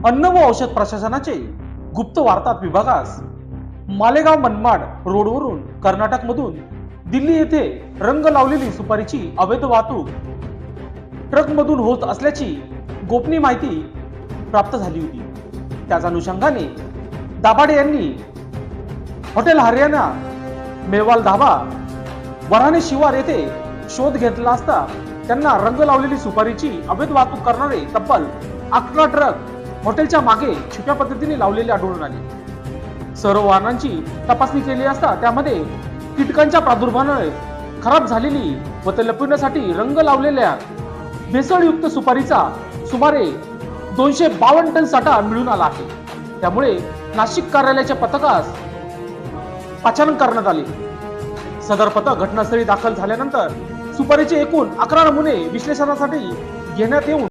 अन्न व औषध प्रशासनाचे गुप्त वार्ता विभागास मालेगाव मनमाड रोडवरून कर्नाटकमधून दिल्ली येथे रंग लावलेली सुपारीची अवैध वाहतूक ट्रकमधून होत असल्याची गोपनीय माहिती प्राप्त झाली होती। त्याच अनुषंगाने दाभाडे यांनी हॉटेल हरियाणा मेवाल धाबा वराणे शिवार येथे शोध घेतला असता त्यांना रंग लावलेली सुपारीची अवैध वाहतूक करणारे तब्बल 11 ट्रक हॉटेलच्या मागे छुप्या पद्धतीने लावलेले आढळून आले। सर्व वाहनांची तपासणी केली असता त्यामध्ये कीटकांच्या प्रादुर्भावामुळे खराब झालेली व ते लपविण्यासाठी रंग लावलेल्या भेसळयुक्त सुपारीचा सुमारे 252 टन साठा मिळून आला आहे। त्यामुळे नाशिक कार्यालयाच्या पथकास पाचारण करण्यात आले। सदर पथक घटनास्थळी दाखल झाल्यानंतर सुपारीचे एकूण 11 नमुने विश्लेषणासाठी घेण्यात येऊन